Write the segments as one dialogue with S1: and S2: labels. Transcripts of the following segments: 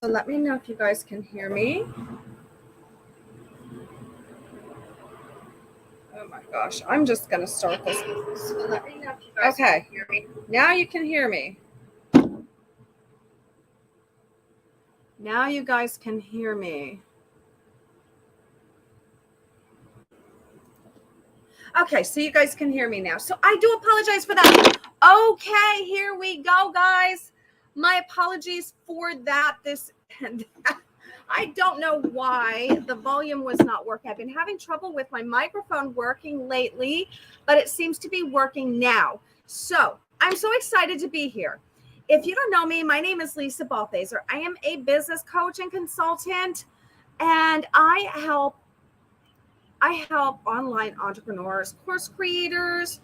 S1: So let me know if you guys can hear me. Oh my gosh, I'm just going to start this. So let me know if you guys can hear me. Now you can hear me. Now you guys can hear me. Okay, so you guys can hear me now. So I do apologize for that. Okay, here we go, guys. My apologies for that. I don't know why the volume was not working. I've been having trouble with my microphone working lately, but it seems to be working now. So I'm so excited to be here. If you don't know me, my name is Lisa Balthaser. I am a business coach and consultant, and I help online entrepreneurs, course creators,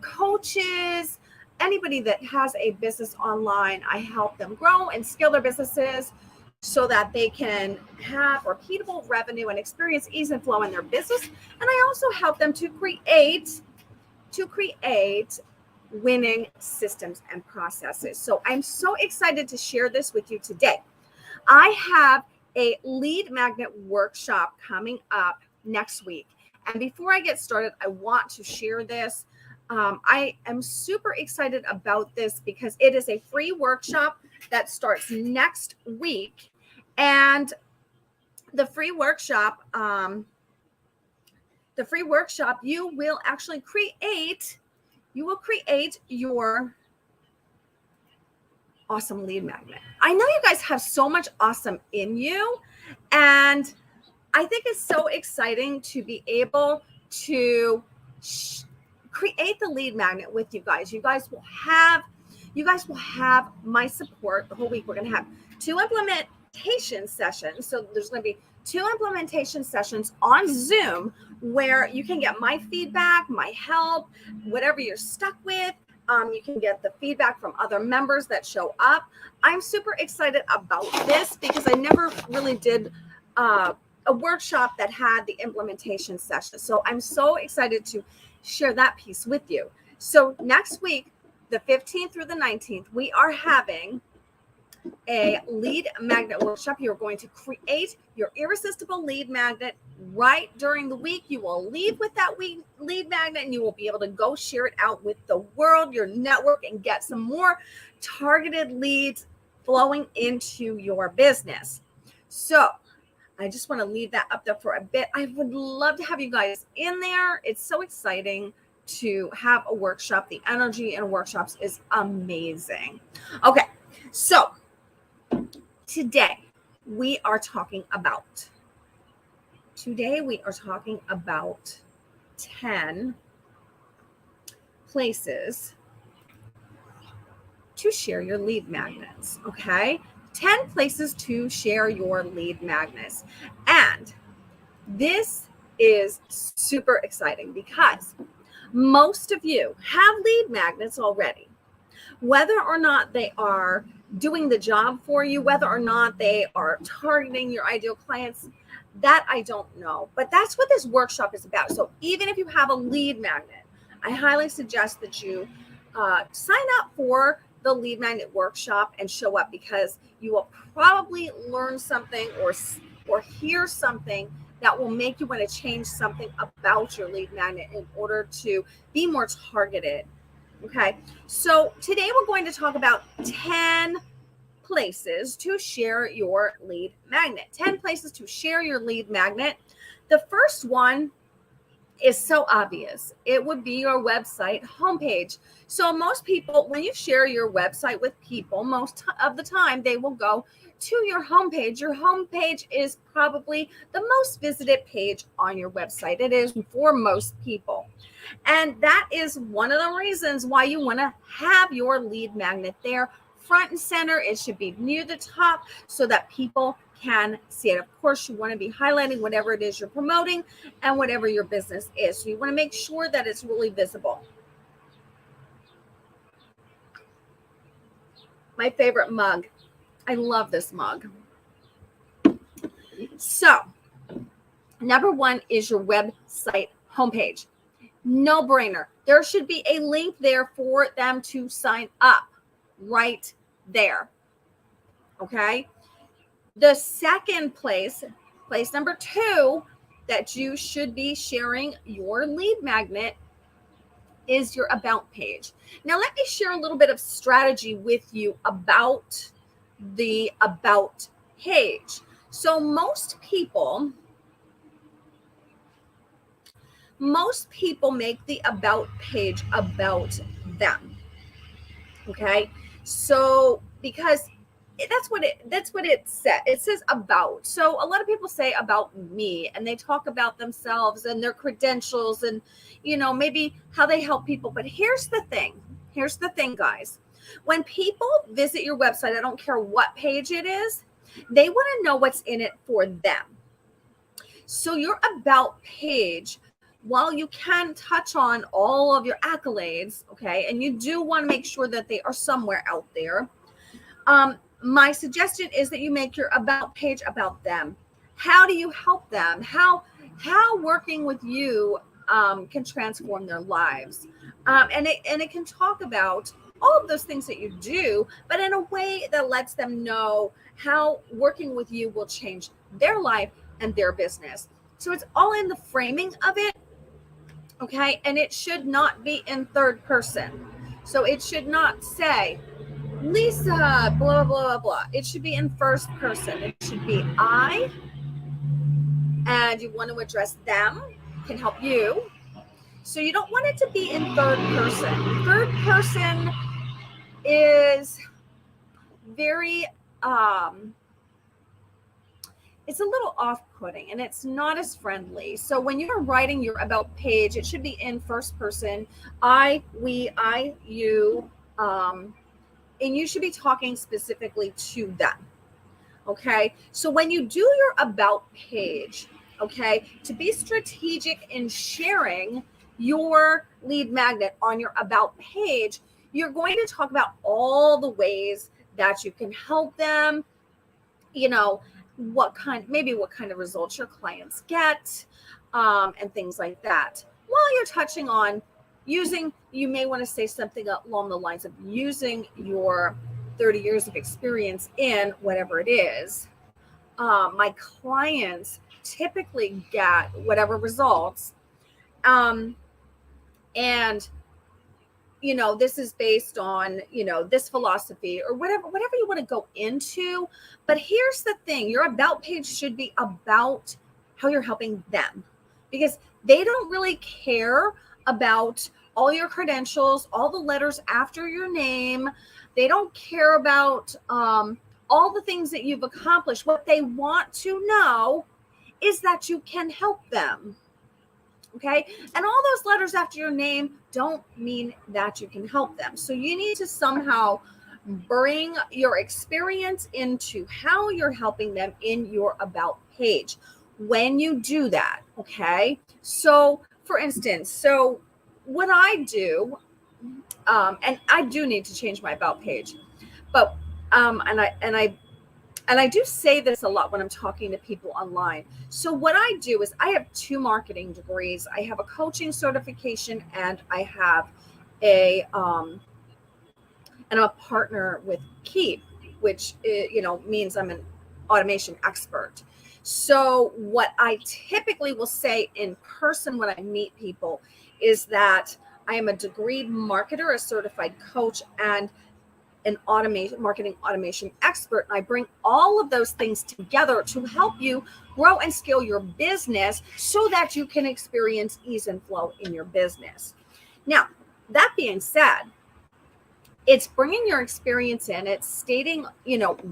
S1: coaches, anybody that has a business online. I help them grow and scale their businesses so that they can have repeatable revenue and experience ease and flow in their business. And I also help them to create winning systems and processes. So I'm so excited to share this with you today. I have a lead magnet workshop coming up next week. And before I get started, I want to share this. I am super excited about this because it is a free workshop that starts next week. And the free workshop, you will actually create your awesome lead magnet. I know you guys have so much awesome in you, and I think it's so exciting to be able to create the lead magnet with you guys. You guys will have my support the whole week. We're going to have 2 implementation sessions. So there's going to be 2 implementation sessions on Zoom where you can get my feedback, my help, whatever you're stuck with. You can get the feedback from other members that show up. I'm super excited about this because I never really did a workshop that had the implementation session. So I'm so excited to share that piece with you. So next week, the 15th through the 19th, we are having a lead magnet workshop. You're going to create your irresistible lead magnet right during the week. You will leave with that lead magnet and you will be able to go share it out with the world, your network, and get some more targeted leads flowing into your business. So I just want to leave that up there for a bit. I would love to have you guys in there. It's so exciting to have a workshop. The energy in workshops is amazing. Okay, so today we are talking about 10 places to share your lead magnets. Okay, 10 places to share your lead magnets. And this is super exciting because most of you have lead magnets already. Whether or not they are doing the job for you, whether or not they are targeting your ideal clients, that I don't know. But that's what this workshop is about. So even if you have a lead magnet, I highly suggest that you sign up for the lead magnet workshop and show up, because you will probably learn something or hear something that will make you want to change something about your lead magnet in order to be more targeted. Okay, so today we're going to talk about 10 places to share your lead magnet. 10 places to share your lead magnet. The first one is so obvious. It would be your website homepage. So most people, when you share your website with people, most of the time they will go to your homepage. Your homepage is probably the most visited page on your website. It is for most people. And that is one of the reasons why you want to have your lead magnet there front and center. It should be near the top so that people can see it. Of course, you want to be highlighting whatever it is you're promoting and whatever your business is. So you want to make sure that it's really visible. My favorite mug. I love this mug. So, number 1 is your website homepage. No brainer. There should be a link there for them to sign up right there. Okay. The second place number 2 that you should be sharing your lead magnet is your about page. Now, let me share a little bit of strategy with you about the about page. So most people make the about page about them. Okay. So because that's what it said. It says about. So a lot of people say about me, and they talk about themselves and their credentials and, maybe how they help people. But here's the thing, guys. When people visit your website, I don't care what page it is, they want to know what's in it for them. So your about page, while you can touch on all of your accolades, okay, and you do want to make sure that they are somewhere out there, my suggestion is that you make your about page about them. How do you help them? How working with you can transform their lives, and it can talk about all of those things that you do, but in a way that lets them know how working with you will change their life and their business. So it's all in the framing of it, okay? And it should not be in third person. So it should not say, Lisa, blah, blah, blah. It should be in first person. It should be I, and you want to address them, can help you. So you don't want it to be in third person. Third person is very, it's a little off-putting, and it's not as friendly. So when you're writing your about page, it should be in first person. I, we, I, you, and you should be talking specifically to them. Okay. So when you do your about page, okay, to be strategic in sharing your lead magnet on your about page, you're going to talk about all the ways that you can help them, what kind of results your clients get, and things like that. While you're touching on you may want to say something along the lines of using your 30 years of experience in whatever it is. My clients typically get whatever results. And, this is based on, this philosophy or whatever you want to go into. But here's the thing, your about page should be about how you're helping them, because they don't really care about all your credentials, all the letters after your name. They don't care about all the things that you've accomplished. What they want to know is that you can help them. Okay. And all those letters after your name don't mean that you can help them. So you need to somehow bring your experience into how you're helping them in your about page. When you do that, okay. So for instance, what I do, and I do need to change my about page, but and I do say this a lot when I'm talking to people online. So what I do is I have 2 marketing degrees. I have a coaching certification, and I have and I'm a partner with Keep, which means I'm an automation expert. So what I typically will say in person when I meet people is that I am a degreed marketer, a certified coach, and an marketing automation expert. And I bring all of those things together to help you grow and scale your business so that you can experience ease and flow in your business. Now, that being said, it's bringing your experience in, it's stating,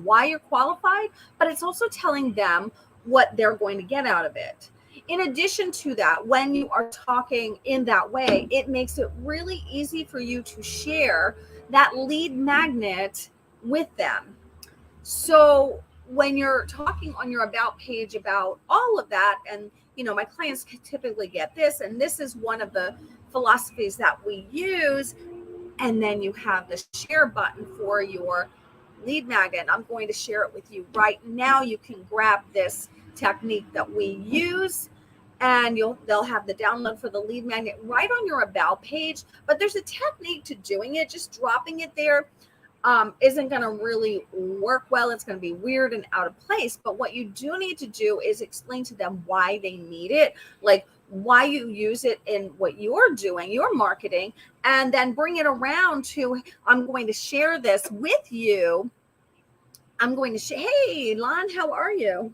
S1: why you're qualified, but it's also telling them what they're going to get out of it. In addition to that, when you are talking in that way, it makes it really easy for you to share that lead magnet with them. So when you're talking on your about page about all of that, and my clients typically get this, and this is one of the philosophies that we use, and then you have the share button for your lead magnet. I'm going to share it with you right now. You can grab this technique that we use, and they'll have the download for the lead magnet right on your about page. But there's a technique to doing it, just dropping it there. isn't going to really work well. It's going to be weird and out of place. But what you do need to do is explain to them why they need it, like why you use it in what you're doing, your marketing, and then bring it around to, I'm going to share this with you. I'm going to share. Hey, Lon, how are you?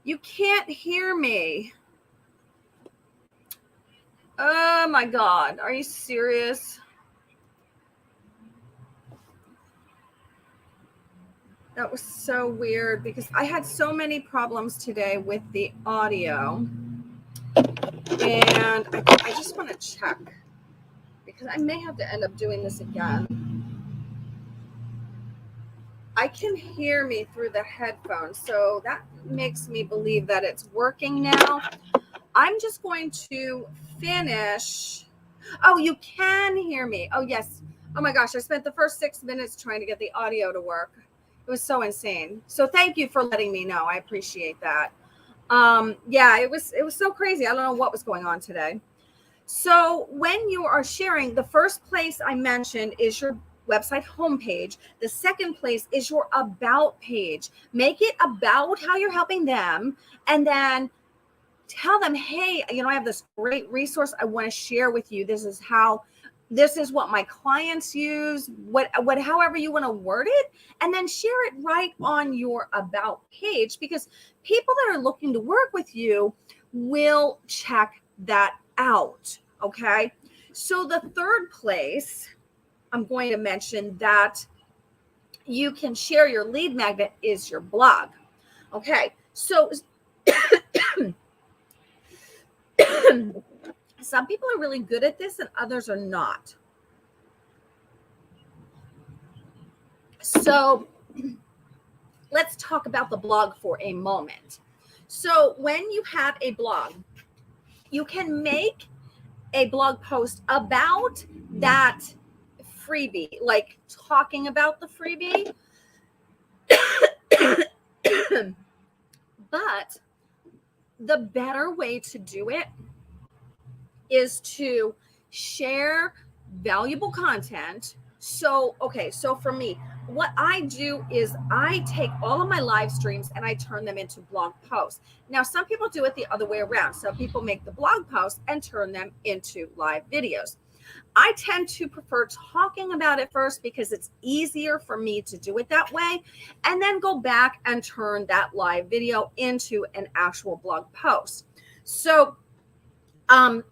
S1: You can't hear me. Oh my God. Are you serious? That was so weird because I had so many problems today with the audio. And I just want to check because I may have to end up doing this again. I can hear me through the headphones, so that makes me believe that it's working now. I'm just going to finish. Oh, you can hear me. Oh, yes. Oh my gosh, I spent the first 6 minutes trying to get the audio to work. It was so insane. So thank you for letting me know. I appreciate that. Yeah, it was so crazy. I don't know what was going on today. So when you are sharing, the first place I mentioned is your website homepage. The second place is your about page. Make it about how you're helping them, and then tell them, hey, I have this great resource I want to share with you. This is what my clients use, however you want to word it, and then share it right on your about page, because people that are looking to work with you will check that out. Okay. So the third place I'm going to mention that you can share your lead magnet is your blog. Okay. So some people are really good at this and others are not. So let's talk about the blog for a moment. So when you have a blog, you can make a blog post about that freebie, like talking about the freebie. But the better way to do it is to share valuable content. So for me, what I do is I take all of my live streams and I turn them into blog posts. Now, some people do it the other way around. Some people make the blog posts and turn them into live videos. I tend to prefer talking about it first because it's easier for me to do it that way, and then go back and turn that live video into an actual blog post. So, and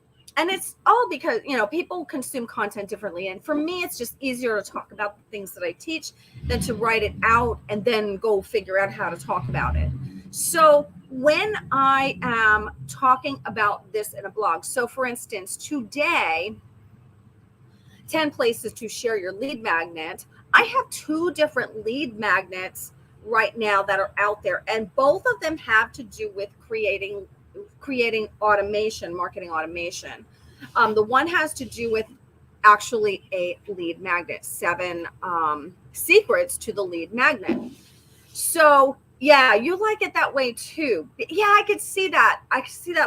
S1: it's all because, people consume content differently. And for me, it's just easier to talk about the things that I teach than to write it out and then go figure out how to talk about it. So when I am talking about this in a blog, so for instance, today, 10 places to share your lead magnet. I have 2 different lead magnets right now that are out there, and both of them have to do with creating automation, marketing automation. The one has to do with actually a lead magnet, 7 secrets to the lead magnet. So yeah, you like it that way too. Yeah, I could see that.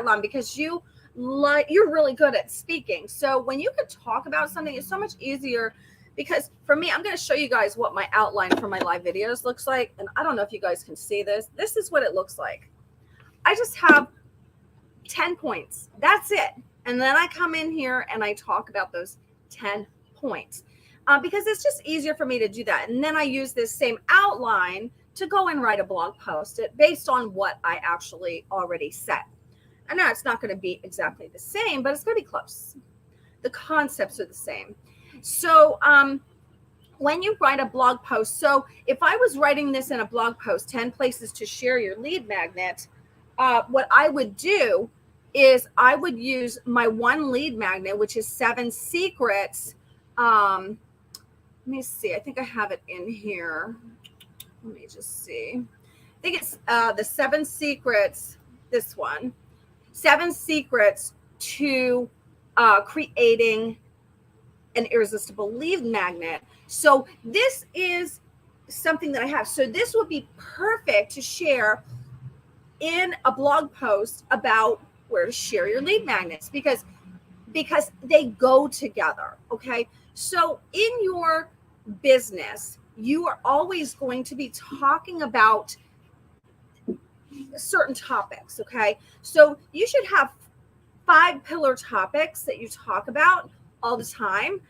S1: Lon, because you're really good at speaking. So when you could talk about something, it's so much easier. Because for me, I'm going to show you guys what my outline for my live videos looks like. And I don't know if you guys can see this. This is what it looks like. I just have 10 points. That's it. And then I come in here and I talk about those 10 points because it's just easier for me to do that. And then I use this same outline to go and write a blog post based on what I actually already said. I know it's not going to be exactly the same, but it's going to be close. The concepts are the same. So when you write a blog post, so if I was writing this in a blog post, 10 places to share your lead magnet, what I would do is I would use my one lead magnet, which is 7 secrets. Let me see. I think I have it in here. Let me just see. I think it's the 7 secrets, this one. 7 secrets to creating an irresistible lead magnet. So this is something that I have. So this would be perfect to share in a blog post about where to share your lead magnets because they go together. Okay. So in your business, you are always going to be talking about certain topics. Okay. So you should have 5 pillar topics that you talk about all the time.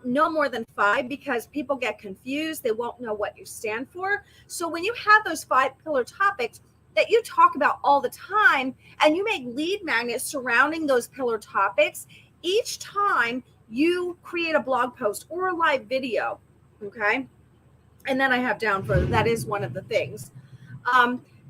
S1: No more than 5, because people get confused. They won't know what you stand for. So when you have those 5 pillar topics that you talk about all the time, and you make lead magnets surrounding those pillar topics, each time you create a blog post or a live video. Okay. And then I have down for that is one of the things.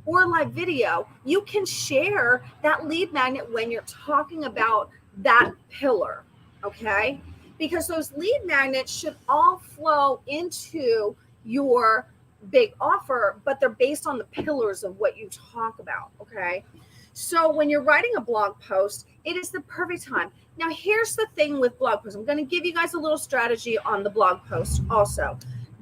S1: Or live video, you can share that lead magnet when you're talking about that pillar, okay? Because those lead magnets should all flow into your big offer, but they're based on the pillars of what you talk about, okay? So when you're writing a blog post, it is the perfect time. Now, here's the thing with blog posts. I'm going to give you guys a little strategy on the blog post also.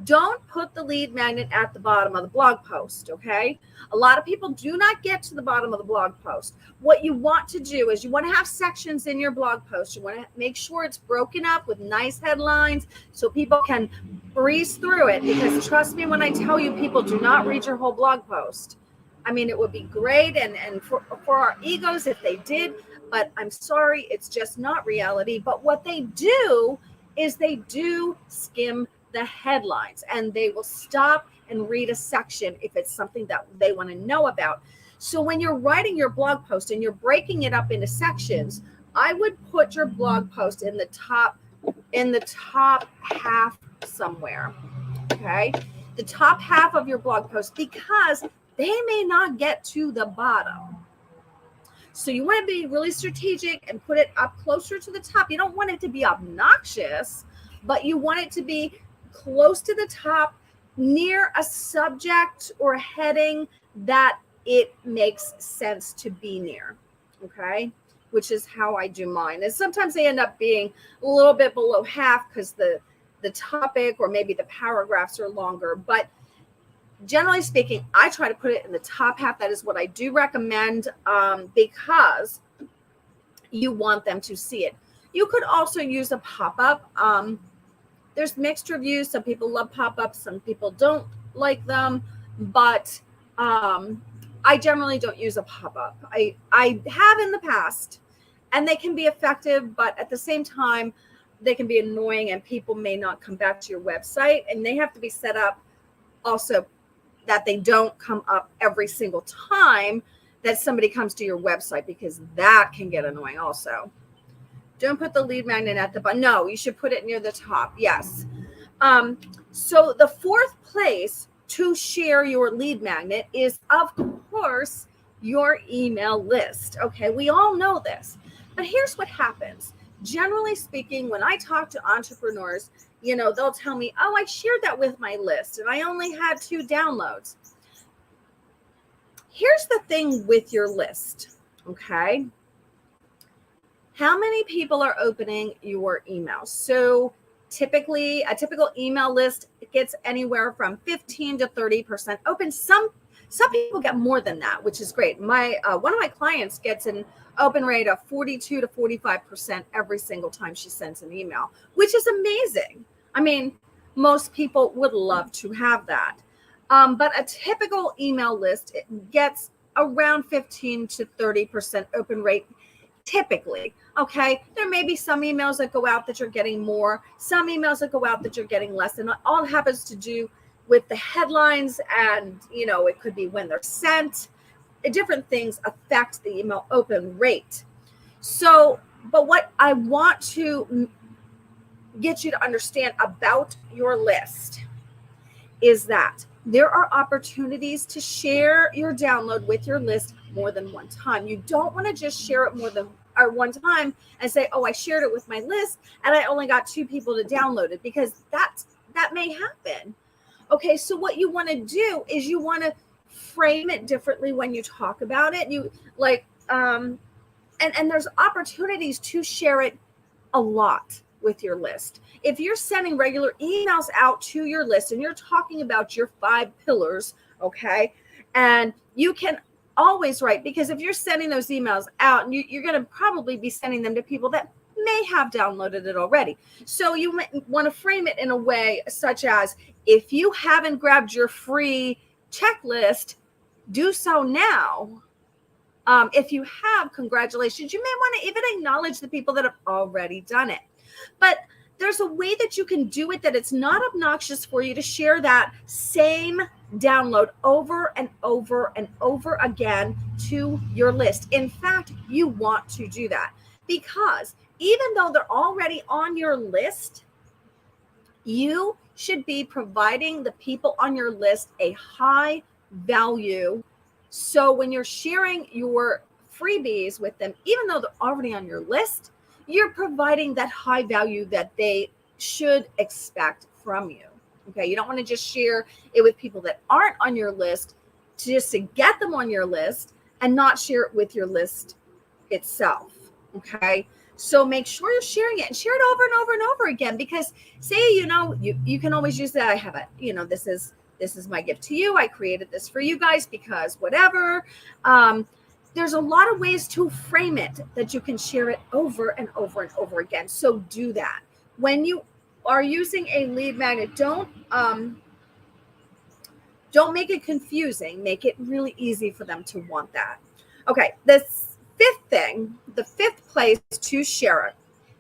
S1: Don't put the lead magnet at the bottom of the blog post, okay? A lot of people do not get to the bottom of the blog post. What you want to do is you want to have sections in your blog post. You want to make sure it's broken up with nice headlines so people can breeze through it, because trust me when I tell you, people do not read your whole blog post. I mean, it would be great and for our egos if they did, but I'm sorry, it's just not reality. But what they do is they do skim the headlines, and they will stop and read a section if it's something that they want to know about. So when you're writing your blog post and you're breaking it up into sections, I would put your blog post in the top half somewhere. Okay, the top half of your blog post, because they may not get to the bottom. So you want to be really strategic and put it up closer to the top. You don't want it to be obnoxious, but you want it to be close to the top, near a subject or a heading that it makes sense to be near. Okay, which is how I do mine. And sometimes they end up being a little bit below half because the topic or maybe the paragraphs are longer. But generally speaking, I try to put it in the top half. That is what I do recommend, because you want them to see it. You could also use a pop-up. There's mixed reviews. Some people love pop-ups. Some people don't like them. But I generally don't use a pop-up. I have in the past, and they can be effective, but at the same time, they can be annoying, and people may not come back to your website. And they have to be set up also that they don't come up every single time that somebody comes to your website, because that can get annoying also. Don't put the lead magnet at the bottom. No, you should put it near the top. Yes. So the 4th place to share your lead magnet is, of course, your email list. Okay, we all know this. But here's what happens. Generally speaking, when I talk to entrepreneurs, they'll tell me, oh, I shared that with my list and I only had 2 downloads. Here's the thing with your list. Okay. How many people are opening your emails? So typically a typical email list gets anywhere from 15 to 30% open. Some people get more than that, which is great. One of my clients gets an open rate of 42 to 45% every single time she sends an email, which is amazing. I mean, most people would love to have that. But a typical email list, it gets around 15 to 30% open rate typically. Okay, there may be some emails that go out that you're getting more, some emails that go out that you're getting less, and it all happens to do with the headlines, and it could be when they're sent. Different things affect the email open rate. So, but what I want to get you to understand about your list is that there are opportunities to share your download with your list more than one time. You don't want to just share it more than one time and say, oh, I shared it with my list and I only got 2 people to download it, because that may happen. Okay, so what you want to do is you want to frame it differently when you talk about it. You like, and there's opportunities to share it a lot with your list. If you're sending regular emails out to your list and you're talking about your 5 pillars, okay, and you can always write, because if you're sending those emails out, and you're going to probably be sending them to people that may have downloaded it already. So you might want to frame it in a way such as, if you haven't grabbed your free checklist, do so now. If you have, congratulations. You may want to even acknowledge the people that have already done it. But there's a way that you can do it that it's not obnoxious for you to share that same download over and over and over again to your list. In fact, you want to do that because even though they're already on your list, you should be providing the people on your list a high value. So when you're sharing your freebies with them, even though they're already on your list, you're providing that high value that they should expect from you. Okay. You don't want to just share it with people that aren't on your list just to get them on your list and not share it with your list itself. Okay. So make sure you're sharing it and share it over and over and over again, because say, you can always use that. I have this is my gift to you. I created this for you guys because whatever. There's a lot of ways to frame it that you can share it over and over and over again. So do that. When you are using a lead magnet, don't make it confusing. Make it really easy for them to want that. Okay, the fifth place to share it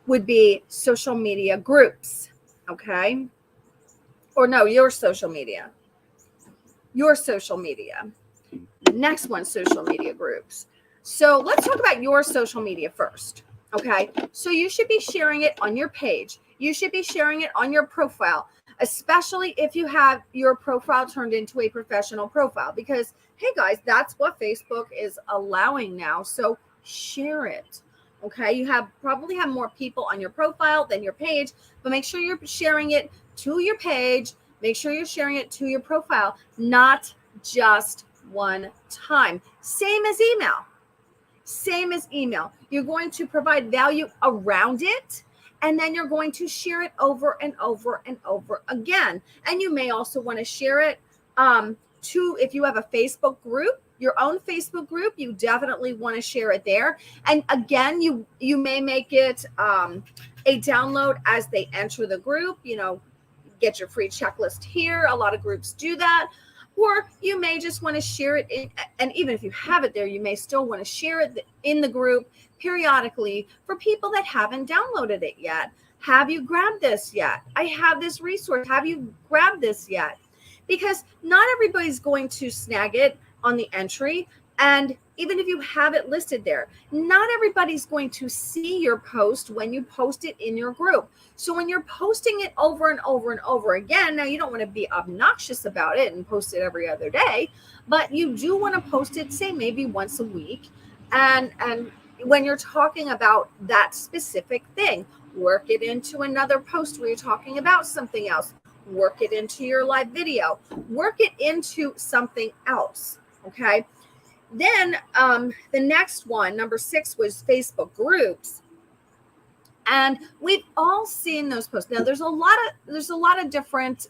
S1: would be social media groups. Okay, or no, your social media. Next one, social media groups. So let's talk about your social media first. Okay. So you should be sharing it on your page. You should be sharing it on your profile, especially if you have your profile turned into a professional profile, because, hey guys, that's what Facebook is allowing now. So share it. Okay. You probably have more people on your profile than your page, but make sure you're sharing it to your page. Make sure you're sharing it to your profile, not just one time. Same as email. You're going to provide value around it, and then you're going to share it over and over and over again. And you may also want to share it if you have a Facebook group, your own Facebook group, you definitely want to share it there. And again, you may make it a download as they enter the group. Get your free checklist here. A lot of groups do that. Or you may just want to share it and even if you have it there, you may still want to share it in the group periodically for people that haven't downloaded it yet. Have you grabbed this yet? I have this resource. Have you grabbed this yet? Because not everybody's going to snag it on the entry. And even if you have it listed there, not everybody's going to see your post when you post it in your group. So when you're posting it over and over and over again, now you don't want to be obnoxious about it and post it every other day, but you do want to post it, say maybe once a week. And when you're talking about that specific thing, work it into another post where you're talking about something else. Work it into your live video. Work it into something else. Okay. Then the next one, number 6, was Facebook groups. And we've all seen those posts. Now there's a lot of different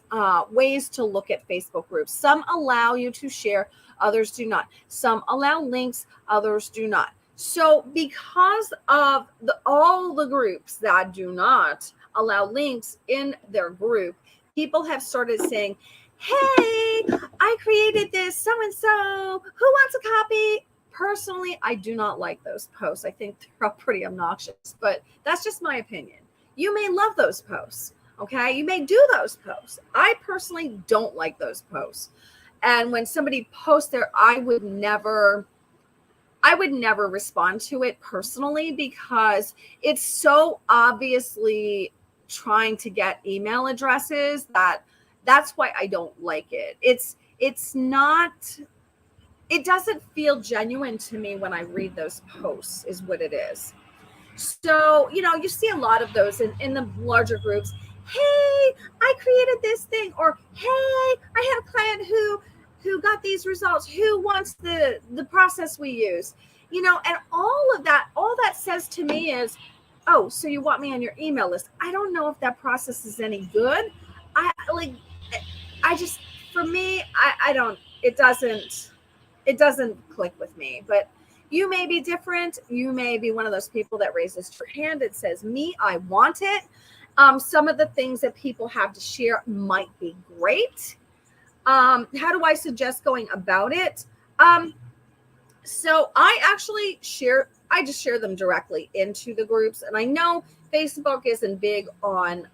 S1: ways to look at Facebook groups. Some allow you to share, others do not. Some allow links, others do not. So because of all the groups that do not allow links in their group, people have started saying, hey, I created this so-and-so, who wants a copy? Personally, I do not like those posts. I think they're all pretty obnoxious, but that's just my opinion. You may love those posts, okay? You may do those posts. I personally don't like those posts. And when somebody posts there, I would never respond to it personally, because it's so obviously trying to get email addresses that's why I don't like it. It doesn't feel genuine to me when I read those posts, is what it is. So, you see a lot of those in the larger groups. Hey, I created this thing, or hey, I had a client who got these results, who wants the process we use, and all that says to me is, oh, so you want me on your email list. I don't know if that process is any good. For me, it doesn't click with me. But You may be different. You may be one of those people that raises your hand and says, me, I want it. Some of the things that people have to share might be great. How do I suggest going about it? So I just share them directly into the groups. And I know Facebook isn't big on,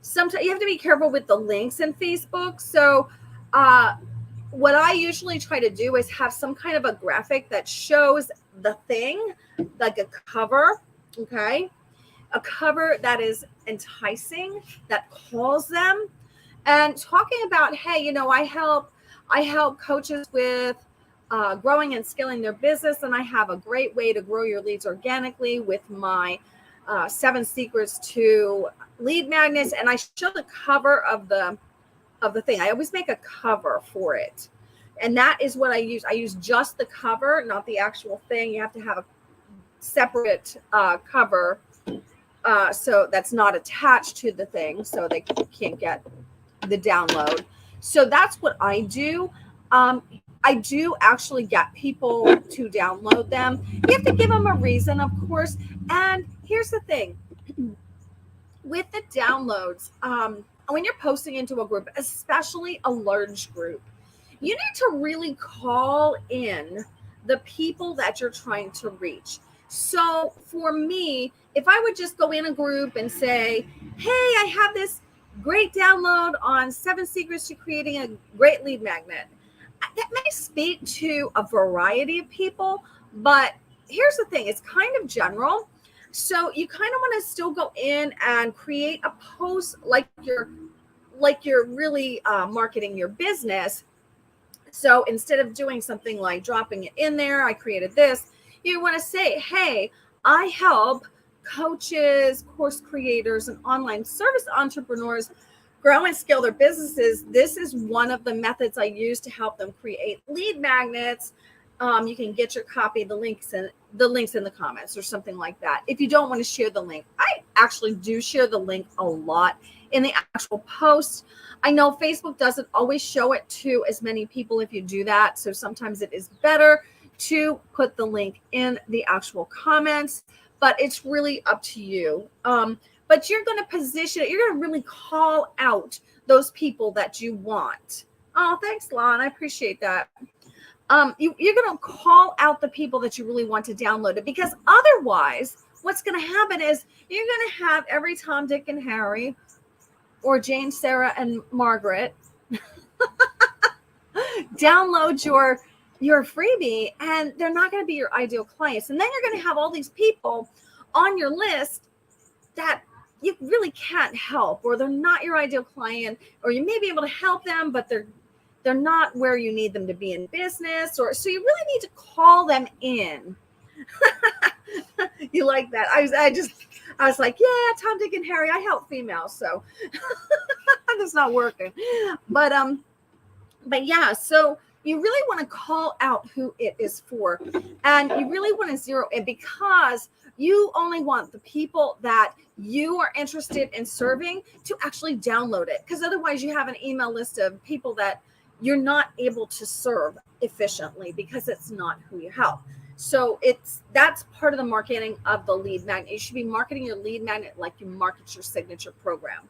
S1: sometimes you have to be careful with the links in Facebook. So, what I usually try to do is have some kind of a graphic that shows the thing, like a cover, okay? A cover that is enticing, that calls them, and talking about, hey, you know, I help coaches with growing and scaling their business, and I have a great way to grow your leads organically with my 7 secrets to lead magnets. And I show the cover of the thing. I always make a cover for it. And that is what I use. I use just the cover, not the actual thing. You have to have a separate cover so that's not attached to the thing, so they can't get the download. So that's what I do. I do actually get people to download them. You have to give them a reason, of course. And here's the thing. With the downloads, when you're posting into a group, especially a large group, you need to really call in the people that you're trying to reach. So for me, if I would just go in a group and say, hey, I have this great download on 7 secrets to creating a great lead magnet, that may speak to a variety of people, but here's the thing, it's kind of general. So you kind of want to still go in and create a post like you're really marketing your business. So instead of doing something like dropping it in there, I created this, you want to say, hey, I help coaches, course creators, and online service entrepreneurs grow and scale their businesses. This is one of the methods I use to help them create lead magnets. You can get your copy, the links in the comments or something like that. If you don't want to share the link, I actually do share the link a lot in the actual post. I know Facebook doesn't always show it to as many people if you do that. So sometimes it is better to put the link in the actual comments, but it's really up to you. But you're going to position it. You're going to really call out those people that you want. Oh, thanks, Lon. I appreciate that. You're going to call out the people that you really want to download it, because otherwise what's going to happen is you're going to have every Tom, Dick, and Harry, or Jane, Sarah, and Margaret download your freebie, and they're not going to be your ideal clients. And then you're going to have all these people on your list that you really can't help, or they're not your ideal client, or you may be able to help them, but they're not where you need them to be in business, or so you really need to call them in. You like that? I was like, yeah, Tom, Dick, and Harry, I help females, so that's not working. But yeah, so you really want to call out who it is for, and you really want to zero in, because you only want the people that you are interested in serving to actually download it, because otherwise you have an email list of people that you're not able to serve efficiently because it's not who you help. So that's part of the marketing of the lead magnet. You should be marketing your lead magnet like you market your signature program.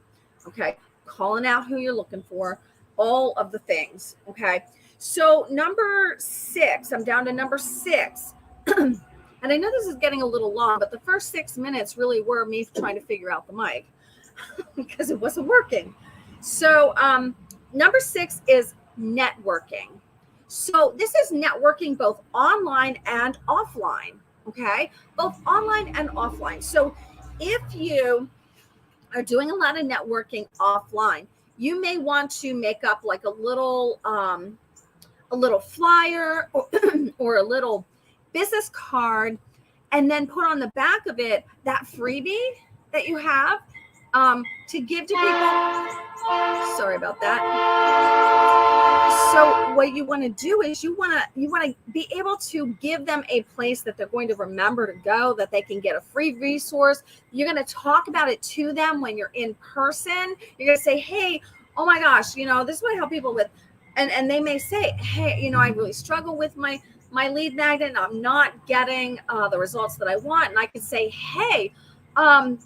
S1: Okay. Calling out who you're looking for, all of the things. Okay. So number 6, I'm down to number 6. And I know this is getting a little long, but the first 6 minutes really were me trying to figure out the mic because it wasn't working. So number 6 is networking. So this is networking both online and offline. Okay, both online and offline. So if you are doing a lot of networking offline, you may want to make up like a little flyer or a little business card, and then put on the back of it that freebie that you have to give to people. Sorry about that. So what you want to do is you want to be able to give them a place that they're going to remember to go, that they can get a free resource. You're going to talk about it to them when you're in person. You're going to say, hey, oh my gosh, this is what I help people with. and they may say, hey, you know, I really struggle with my lead magnet, and I'm not getting the results that I want. And I could say, hey, I'm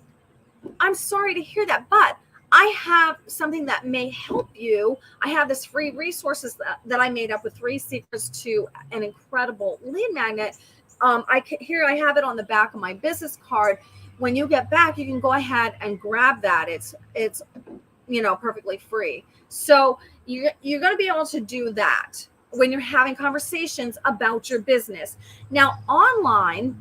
S1: sorry to hear that, but I have something that may help you. I have this free resources that I made up with 3 secrets to an incredible lead magnet. Here I have it on the back of my business card. When you get back, you can go ahead and grab that. It's you know, perfectly free. So you're going to be able to do that when you're having conversations about your business. Now, online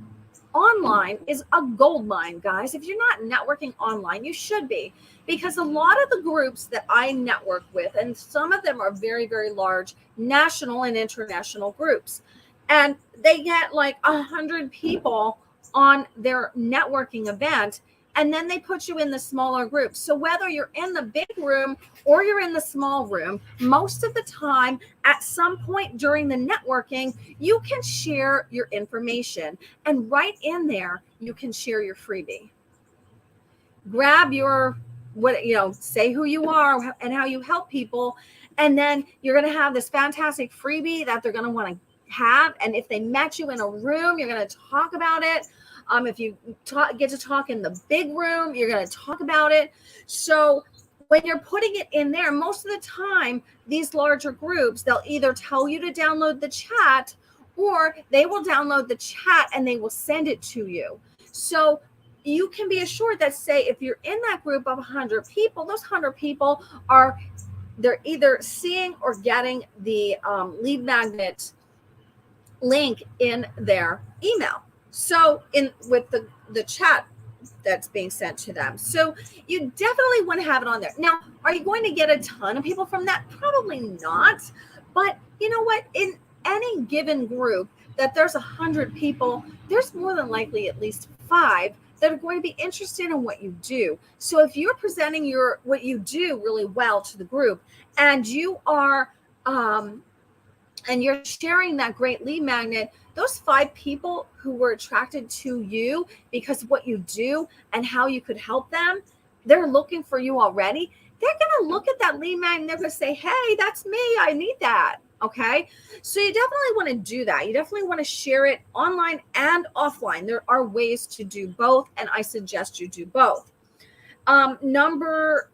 S1: is a gold mine, guys. If you're not networking online, you should be, because a lot of the groups that I network with, and some of them are very, very large national and international groups, and they get like 100 people on their networking event, and then they put you in the smaller groups. So whether you're in the big room or you're in the small room, most of the time, at some point during the networking, you can share your information. And right in there, you can share your freebie. Grab your, say who you are and how you help people. And then you're going to have this fantastic freebie that they're going to want to have. And if they met you in a room, you're going to talk about it. If you get to talk in the big room, you're going to talk about it. So when you're putting it in there, most of the time, these larger groups, they'll either tell you to download the chat, or they will download the chat and they will send it to you. So you can be assured that, say, if you're in that group of 100 people, those 100 people they're either seeing or getting the lead magnet link in their email. So with the chat that's being sent to them. So you definitely want to have it on there. Now, are you going to get a ton of people from that? Probably not. But you know what? In any given group that there's 100 people, there's more than likely at least 5 that are going to be interested in what you do. So if you're presenting what you do really well to the group, and you are and you're sharing that great lead magnet, those 5 people who were attracted to you because of what you do and how you could help them, they're looking for you already. They're going to look at that lead magnet and they're going to say, hey, that's me. I need that. Okay. So you definitely want to do that. You definitely want to share it online and offline. There are ways to do both, and I suggest you do both. Number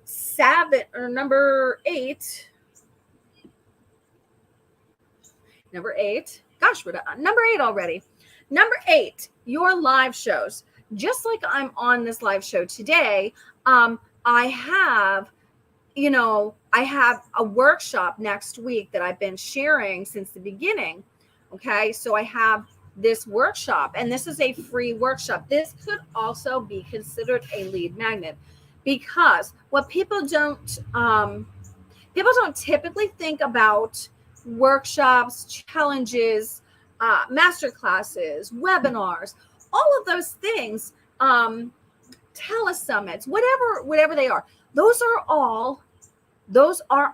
S1: 8. Gosh, we're on number 8 already. Number 8, your live shows. Just like I'm on this live show today, I have a workshop next week that I've been sharing since the beginning. Okay, so I have this workshop, and this is a free workshop. This could also be considered a lead magnet, because what people don't typically think about workshops, challenges, master classes, webinars, all of those things, telesummits, whatever they are. Those are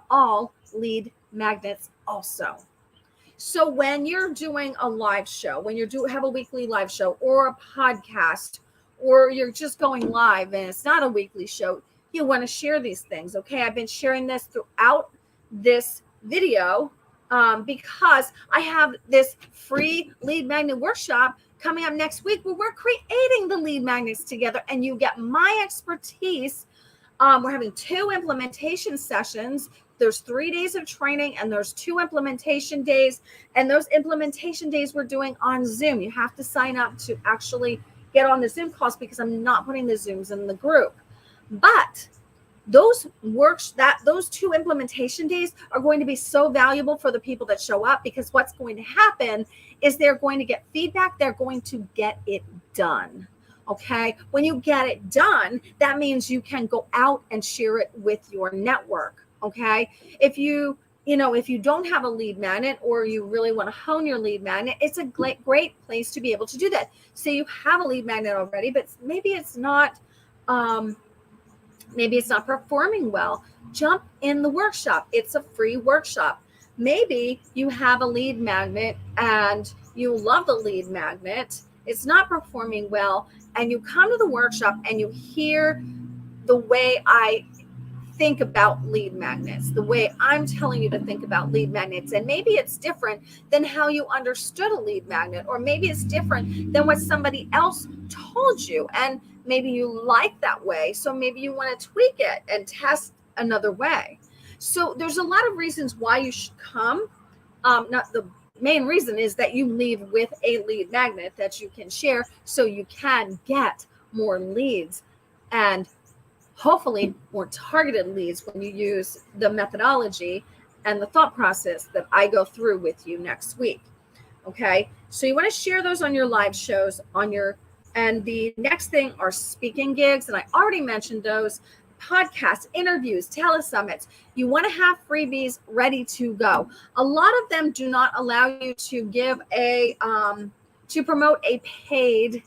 S1: all lead magnets also. So when you're doing a live show, when you have a weekly live show or a podcast, or you're just going live and it's not a weekly show, you want to share these things. Okay, I've been sharing this throughout this video because I have this free lead magnet workshop coming up next week where we're creating the lead magnets together, and you get my expertise. We're having 2 implementation sessions. There's 3 days of training, and there's 2 implementation days. And those implementation days we're doing on Zoom. You have to sign up to actually get on the Zoom calls, because I'm not putting the Zooms in the group. But those 2 implementation days are going to be so valuable for the people that show up, because what's going to happen is they're going to get feedback. They're going to get it done. Okay. When you get it done, that means you can go out and share it with your network. Okay. If you don't have a lead magnet, or you really want to hone your lead magnet, it's a great place to be able to do that. So you have a lead magnet already, but maybe it's not performing well. Jump in the workshop. It's a free workshop. Maybe you have a lead magnet and you love the lead magnet. It's not performing well. And you come to the workshop and you hear the way I think about lead magnets, the way I'm telling you to think about lead magnets. And maybe it's different than how you understood a lead magnet, or maybe it's different than what somebody else told you. And maybe you like that way. So maybe you want to tweak it and test another way. So there's a lot of reasons why you should come. Not the main reason is that you leave with a lead magnet that you can share so you can get more leads and hopefully more targeted leads when you use the methodology and the thought process that I go through with you next week. Okay, so you want to share those on your live shows, and the next thing are speaking gigs, and I already mentioned those. Podcasts, interviews, telesummits. You want to have freebies ready to go. A lot of them do not allow you to give to promote a paid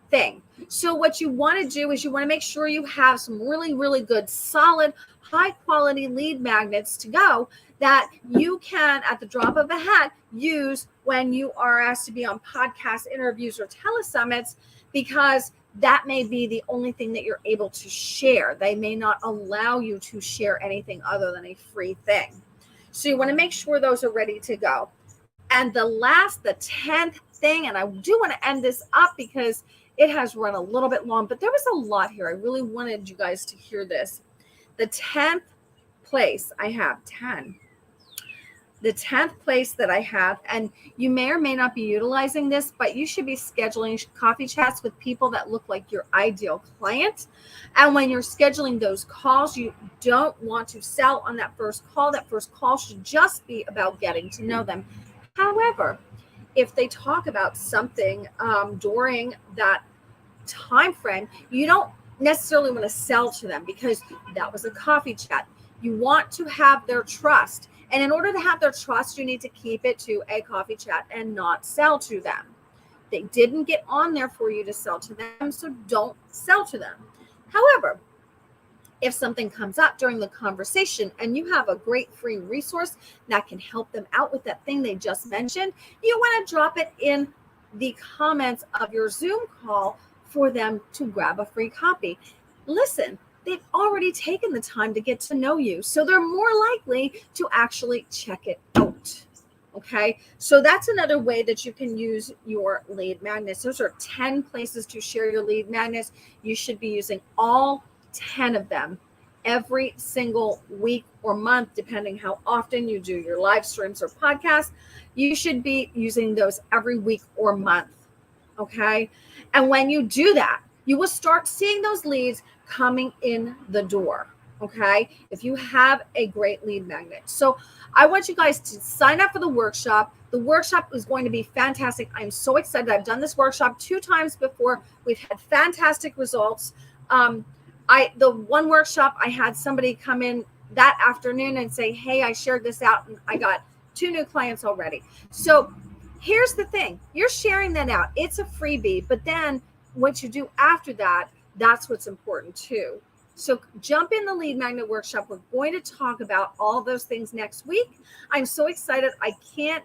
S1: thing. So what you want to do is you want to make sure you have some really, really good, solid, high quality lead magnets to go that you can, at the drop of a hat, use when you are asked to be on podcast interviews or telesummits, because that may be the only thing that you're able to share. They may not allow you to share anything other than a free thing. So you want to make sure those are ready to go. And the 10th thing, and I do want to end this up because it has run a little bit long, but there was a lot here. I really wanted you guys to hear this. The 10th place I have, 10. The 10th place that I have, and you may or may not be utilizing this, but you should be scheduling coffee chats with people that look like your ideal client. And when you're scheduling those calls, you don't want to sell on that first call. That first call should just be about getting to know them. However, if they talk about something during that time frame, you don't necessarily want to sell to them because that was a coffee chat. You want to have their trust. And in order to have their trust, you need to keep it to a coffee chat and not sell to them. They didn't get on there for you to sell to them, so don't sell to them. However, if something comes up during the conversation and you have a great free resource that can help them out with that thing they just mentioned, you want to drop it in the comments of your Zoom call for them to grab a free copy. Listen, they've already taken the time to get to know you, so they're more likely to actually check it out. Okay, so that's another way that you can use your lead magnets. Those are 10 places to share your lead magnets. You should be using all 10 of them every single week or month, depending how often you do your live streams or podcasts. You should be using those every week or month. Okay, and when you do that, you will start seeing those leads coming in the door. Okay, if you have a great lead magnet. So I want you guys to sign up for the workshop. The workshop is going to be fantastic. I'm so excited. I've done this workshop 2 times before. We've had fantastic results. The one workshop, I had somebody come in that afternoon and say, hey, I shared this out and I got 2 new clients already. So here's the thing. You're sharing that out. It's a freebie, but then what you do after that, that's what's important too. So jump in the lead magnet workshop. We're going to talk about all those things next week. I'm so excited. I can't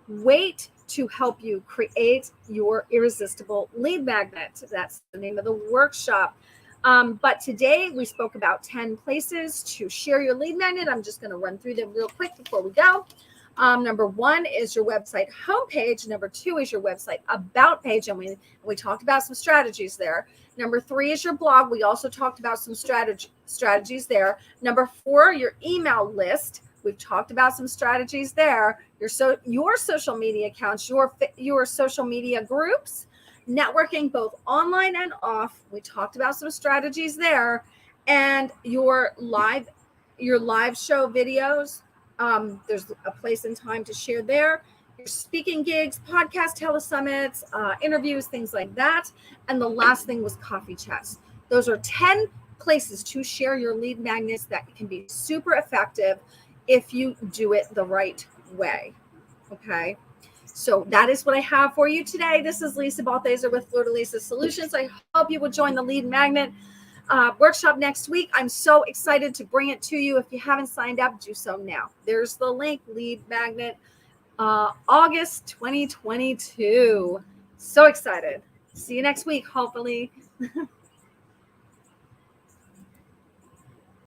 S1: wait to help you create your irresistible lead magnet. That's the name of the workshop. But today we spoke about 10 places to share your lead magnet. I'm just going to run through them real quick before we go. Number 1 is your website homepage. Number 2 is your website about page. And we talked about some strategies there. Number 3 is your blog. We also talked about some strategies there. Number 4, your email list. We've talked about some strategies there. Your social media accounts, your social media groups, networking both online and off. We talked about some strategies there. And your live show videos. There's a place and time to share there. Your speaking gigs, podcast telesummits, interviews, things like that. And the last thing was coffee chats. Those are 10 places to share your lead magnets that can be super effective if you do it the right way. Okay. So that is what I have for you today. This is Lisa Balthaser with Fleur de Lisa Solutions. I hope you will join the lead magnet workshop next week. I'm so excited to bring it to you. If you haven't signed up, do so now. There's the link, lead magnet, August 2022. So excited. See you next week, hopefully.